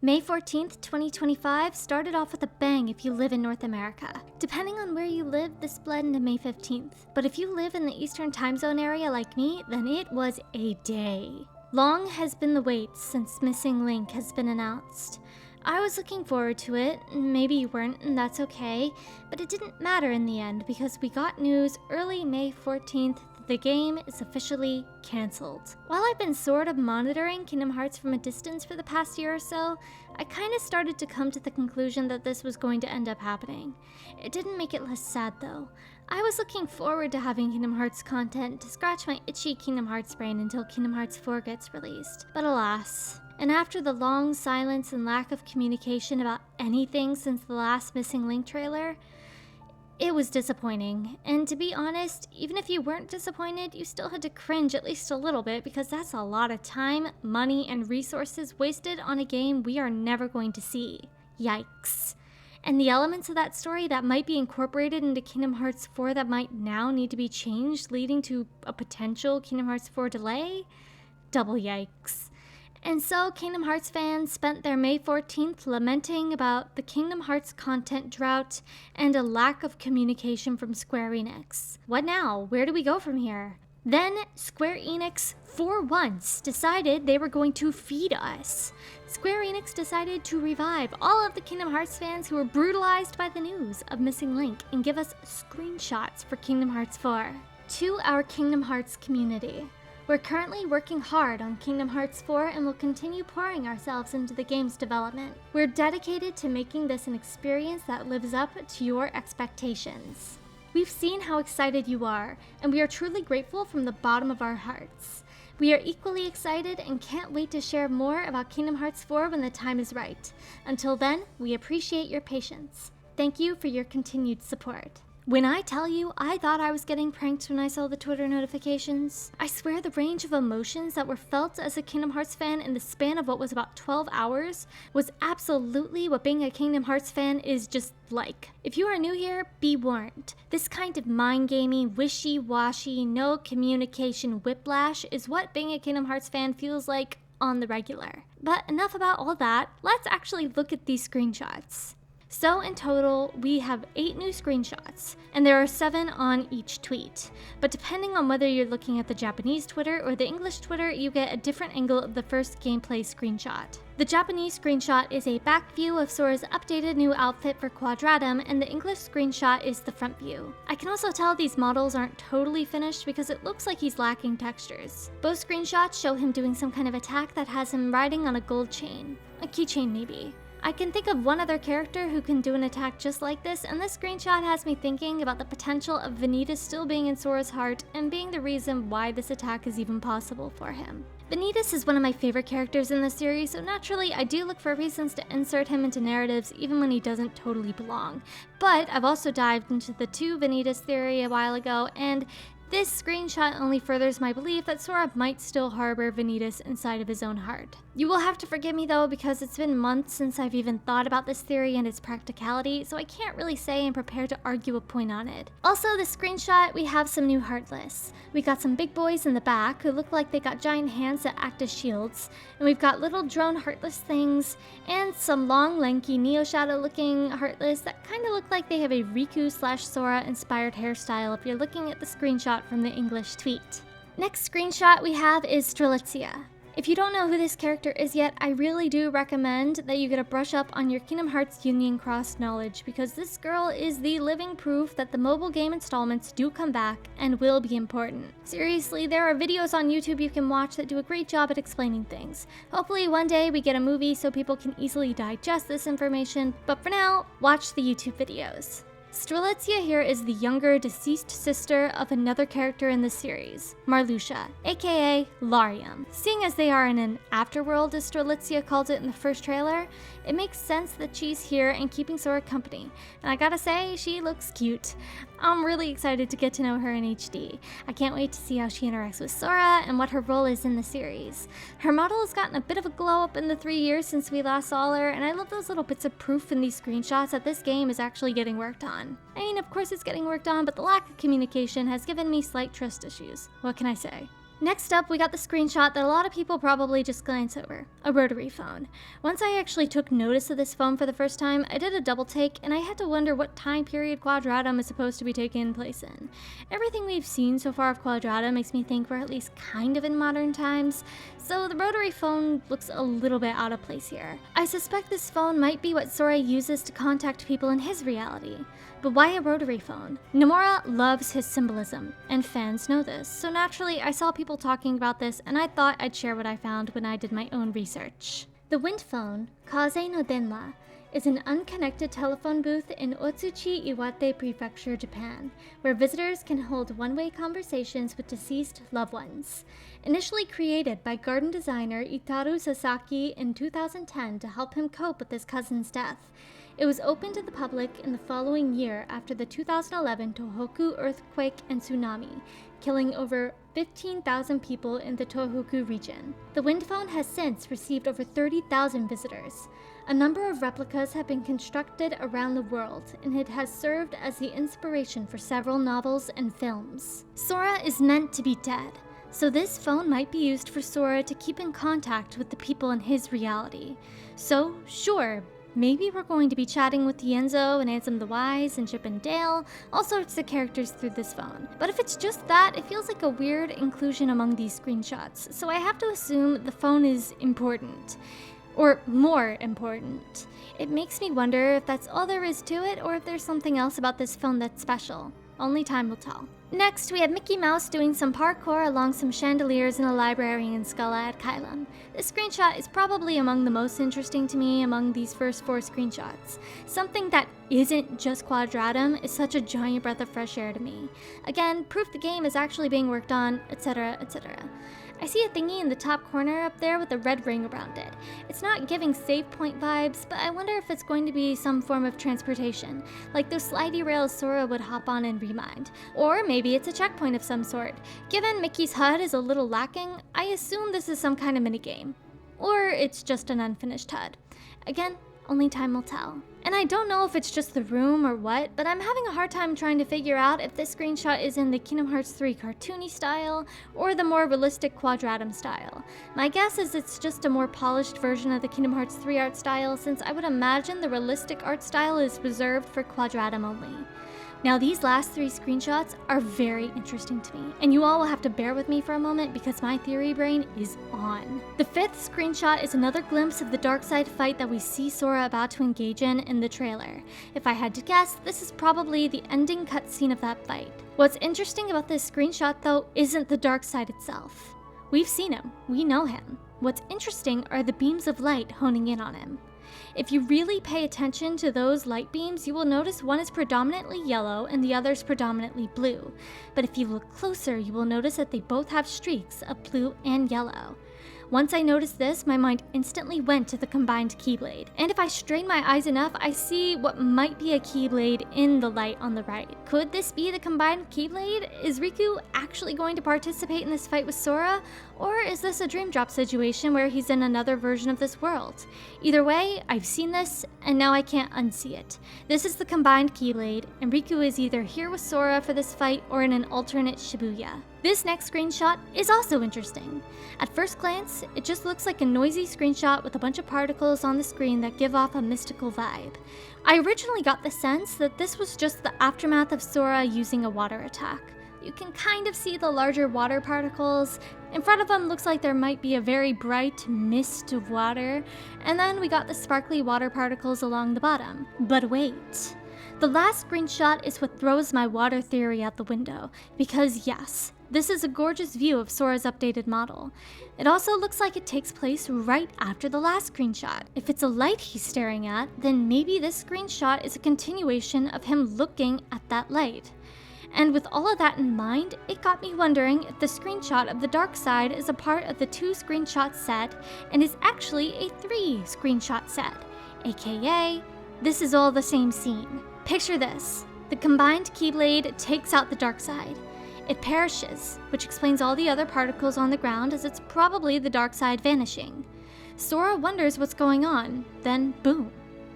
May 14th, 2025 started off with a bang if you live in North America. Depending on where you live, this bled into May 15th. But if you live in the Eastern time zone area like me, then it was a day. Long has been the wait since Missing Link has been announced. I was looking forward to it, maybe you weren't, and that's okay, but it didn't matter in the end because we got news early May 14th that the game is officially cancelled. While I've been sort of monitoring Kingdom Hearts from a distance for the past year or so, I kinda started to come to the conclusion that this was going to end up happening. It didn't make it less sad though. I was looking forward to having Kingdom Hearts content to scratch my itchy Kingdom Hearts brain until Kingdom Hearts 4 gets released. But alas. And after the long silence and lack of communication about anything since the last Missing Link trailer, it was disappointing. And to be honest, even if you weren't disappointed, you still had to cringe at least a little bit because that's a lot of time, money, and resources wasted on a game we are never going to see. Yikes. And the elements of that story that might be incorporated into Kingdom Hearts 4 that might now need to be changed, leading to a potential Kingdom Hearts 4 delay? Double yikes. And so Kingdom Hearts fans spent their May 14th lamenting about the Kingdom Hearts content drought and a lack of communication from Square Enix. What now? Where do we go from here? Then Square Enix, for once, decided they were going to feed us. Square Enix decided to revive all of the Kingdom Hearts fans who were brutalized by the news of Missing Link and give us screenshots for Kingdom Hearts 4. To our Kingdom Hearts community. We're currently working hard on Kingdom Hearts 4 and will continue pouring ourselves into the game's development. We're dedicated to making this an experience that lives up to your expectations. We've seen how excited you are, and we are truly grateful from the bottom of our hearts. We are equally excited and can't wait to share more about Kingdom Hearts 4 when the time is right. Until then, we appreciate your patience. Thank you for your continued support. When I tell you I thought I was getting pranked when I saw the Twitter notifications, I swear the range of emotions that were felt as a Kingdom Hearts fan in the span of what was about 12 hours was absolutely what being a Kingdom Hearts fan is just like. If you are new here, be warned. This kind of mind-gaming, wishy-washy, no communication whiplash is what being a Kingdom Hearts fan feels like on the regular. But enough about all that, let's actually look at these screenshots. So in total, we have 8 new screenshots, and there are 7 on each tweet. But depending on whether you're looking at the Japanese Twitter or the English Twitter, you get a different angle of the first gameplay screenshot. The Japanese screenshot is a back view of Sora's updated new outfit for Quadratum, and the English screenshot is the front view. I can also tell these models aren't totally finished because it looks like he's lacking textures. Both screenshots show him doing some kind of attack that has him riding on a gold chain. A keychain maybe. I can think of one other character who can do an attack just like this, and this screenshot has me thinking about the potential of Vanitas still being in Sora's heart and being the reason why this attack is even possible for him. Vanitas is one of my favorite characters in the series, so naturally I do look for reasons to insert him into narratives even when he doesn't totally belong. But I've also dived into the 2 Vanitas theory a while ago, and this screenshot only furthers my belief that Sora might still harbor Vanitas inside of his own heart. You will have to forgive me though, because it's been months since I've even thought about this theory and its practicality, so I can't really say and prepare to argue a point on it. Also, this screenshot, we have some new Heartless. We got some big boys in the back who look like they got giant hands that act as shields, and we've got little drone Heartless things, and some long, lanky Neo Shadow looking Heartless that kind of look like they have a Riku/Sora inspired hairstyle if you're looking at the screenshot from the English tweet. Next screenshot we have is Strelitzia. If you don't know who this character is yet, I really do recommend that you get a brush up on your Kingdom Hearts Union Cross knowledge because this girl is the living proof that the mobile game installments do come back and will be important. Seriously, there are videos on YouTube you can watch that do a great job at explaining things. Hopefully one day we get a movie so people can easily digest this information, but for now, watch the YouTube videos. Strelitzia here is the younger, deceased sister of another character in the series, Marluxia, aka Lariam. Seeing as they are in an afterworld, as Strelitzia called it in the first trailer, it makes sense that she's here and keeping Sora company. And I gotta say, she looks cute. I'm really excited to get to know her in HD. I can't wait to see how she interacts with Sora and what her role is in the series. Her model has gotten a bit of a glow up in the 3 years since we last saw her, and I love those little bits of proof in these screenshots that this game is actually getting worked on. I mean, of course it's getting worked on, but the lack of communication has given me slight trust issues. What can I say? Next up, we got the screenshot that a lot of people probably just glance over, a rotary phone. Once I actually took notice of this phone for the first time, I did a double take and I had to wonder what time period Quadratum is supposed to be taking place in. Everything we've seen so far of Quadratum makes me think we're at least kind of in modern times, so the rotary phone looks a little bit out of place here. I suspect this phone might be what Sora uses to contact people in his reality. But why a rotary phone? Nomura loves his symbolism, and fans know this, so naturally I saw people talking about this and I thought I'd share what I found when I did my own research. The wind phone, Kaze no Denwa, is an unconnected telephone booth in Otsuchi, Iwate Prefecture, Japan, where visitors can hold one-way conversations with deceased loved ones. Initially created by garden designer Itaru Sasaki in 2010 to help him cope with his cousin's death, it was opened to the public in the following year after the 2011 Tohoku earthquake and tsunami, killing over 15,000 people in the Tohoku region. The wind phone has since received over 30,000 visitors. A number of replicas have been constructed around the world, and it has served as the inspiration for several novels and films. Sora is meant to be dead, so this phone might be used for Sora to keep in contact with the people in his reality. So, sure, maybe we're going to be chatting with Tienzo and Ansem the Wise and Chip and Dale, all sorts of characters through this phone. But if it's just that, it feels like a weird inclusion among these screenshots, so I have to assume the phone is important. Or more important. It makes me wonder if that's all there is to it, or if there's something else about this phone that's special. Only time will tell. Next, we have Mickey Mouse doing some parkour along some chandeliers in a library in Skala at Kylum. This screenshot is probably among the most interesting to me among these first 4 screenshots. Something that isn't just Quadratum is such a giant breath of fresh air to me. Again, proof the game is actually being worked on, etc, etc. I see a thingy in the top corner up there with a red ring around it. It's not giving save point vibes, but I wonder if it's going to be some form of transportation, like those slidey rails Sora would hop on and remind. Or maybe it's a checkpoint of some sort. Given Mickey's HUD is a little lacking, I assume this is some kind of minigame. Or it's just an unfinished HUD. Again, only time will tell. And I don't know if it's just the room or what, but I'm having a hard time trying to figure out if this screenshot is in the Kingdom Hearts 3 cartoony style or the more realistic Quadratum style. My guess is it's just a more polished version of the Kingdom Hearts 3 art style, since I would imagine the realistic art style is reserved for Quadratum only. Now these last 3 screenshots are very interesting to me, and you all will have to bear with me for a moment because my theory brain is on. The 5th screenshot is another glimpse of the Darkseid fight that we see Sora about to engage in the trailer. If I had to guess, this is probably the ending cutscene of that fight. What's interesting about this screenshot though isn't the Darkseid itself. We've seen him, we know him. What's interesting are the beams of light honing in on him. If you really pay attention to those light beams, you will notice one is predominantly yellow and the other is predominantly blue. But if you look closer, you will notice that they both have streaks of blue and yellow. Once I noticed this, my mind instantly went to the combined keyblade. And if I strain my eyes enough, I see what might be a keyblade in the light on the right. Could this be the combined keyblade? Is Riku actually going to participate in this fight with Sora? Or is this a dream drop situation where he's in another version of this world? Either way, I've seen this, and now I can't unsee it. This is the combined keyblade, and Riku is either here with Sora for this fight or in an alternate Shibuya. This next screenshot is also interesting. At first glance, it just looks like a noisy screenshot with a bunch of particles on the screen that give off a mystical vibe. I originally got the sense that this was just the aftermath of Sora using a water attack. You can kind of see the larger water particles. In front of them looks like there might be a very bright mist of water, and then we got the sparkly water particles along the bottom. But wait. The last screenshot is what throws my water theory out the window, because yes, this is a gorgeous view of Sora's updated model. It also looks like it takes place right after the last screenshot. If it's a light he's staring at, then maybe this screenshot is a continuation of him looking at that light. And with all of that in mind, it got me wondering if the screenshot of the Darkseid is a part of the 2 screenshot set and is actually a 3 screenshot set, aka this is all the same scene. Picture this. The combined keyblade takes out the Darkseid. It perishes, which explains all the other particles on the ground, as it's probably the Darkseid vanishing. Sora wonders what's going on, then boom.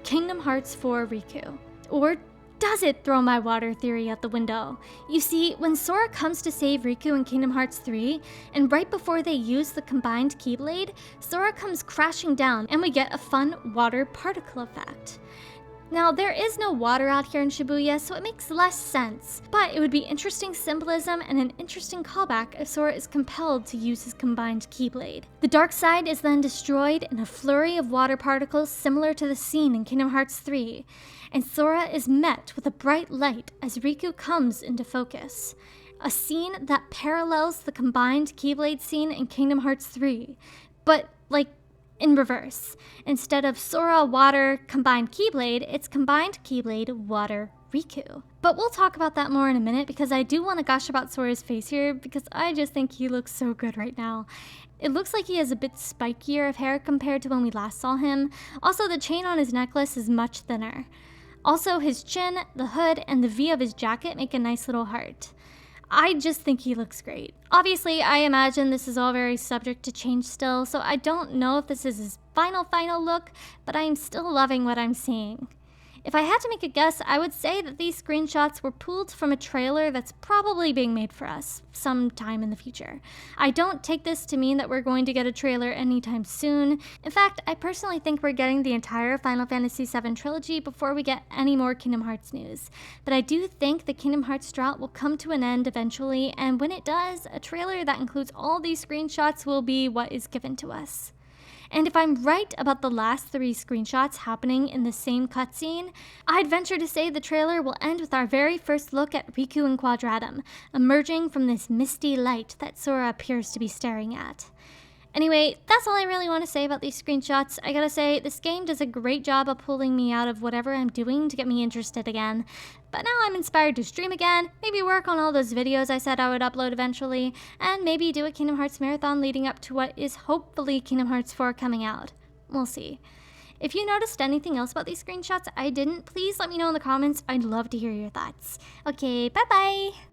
Kingdom Hearts 4 Riku. Or does it throw my water theory out the window. You see, when Sora comes to save Riku in Kingdom Hearts 3, and right before they use the combined keyblade, Sora comes crashing down and we get a fun water particle effect. Now, there is no water out here in Shibuya, so it makes less sense, but it would be interesting symbolism and an interesting callback if Sora is compelled to use his combined keyblade. The dark side is then destroyed in a flurry of water particles similar to the scene in Kingdom Hearts 3, and Sora is met with a bright light as Riku comes into focus. A scene that parallels the combined keyblade scene in Kingdom Hearts 3, but in reverse. Instead of Sora, water, combined keyblade, it's combined keyblade, water, Riku. But we'll talk about that more in a minute because I do want to gush about Sora's face here because I just think he looks so good right now. It looks like he has a bit spikier of hair compared to when we last saw him. Also, the chain on his necklace is much thinner. Also, his chin, the hood, and the V of his jacket make a nice little heart. I just think he looks great. Obviously, I imagine this is all very subject to change still, so I don't know if this is his final look, but I'm still loving what I'm seeing. If I had to make a guess, I would say that these screenshots were pulled from a trailer that's probably being made for us sometime in the future. I don't take this to mean that we're going to get a trailer anytime soon. In fact, I personally think we're getting the entire Final Fantasy VII trilogy before we get any more Kingdom Hearts news. But I do think the Kingdom Hearts drought will come to an end eventually, and when it does, a trailer that includes all these screenshots will be what is given to us. And if I'm right about the last 3 screenshots happening in the same cutscene, I'd venture to say the trailer will end with our very first look at Riku and Quadratum, emerging from this misty light that Sora appears to be staring at. Anyway, that's all I really want to say about these screenshots. I gotta say, this game does a great job of pulling me out of whatever I'm doing to get me interested again. But now I'm inspired to stream again, maybe work on all those videos I said I would upload eventually, and maybe do a Kingdom Hearts marathon leading up to what is hopefully Kingdom Hearts 4 coming out. We'll see. If you noticed anything else about these screenshots I didn't, please let me know in the comments. I'd love to hear your thoughts. Okay, bye-bye!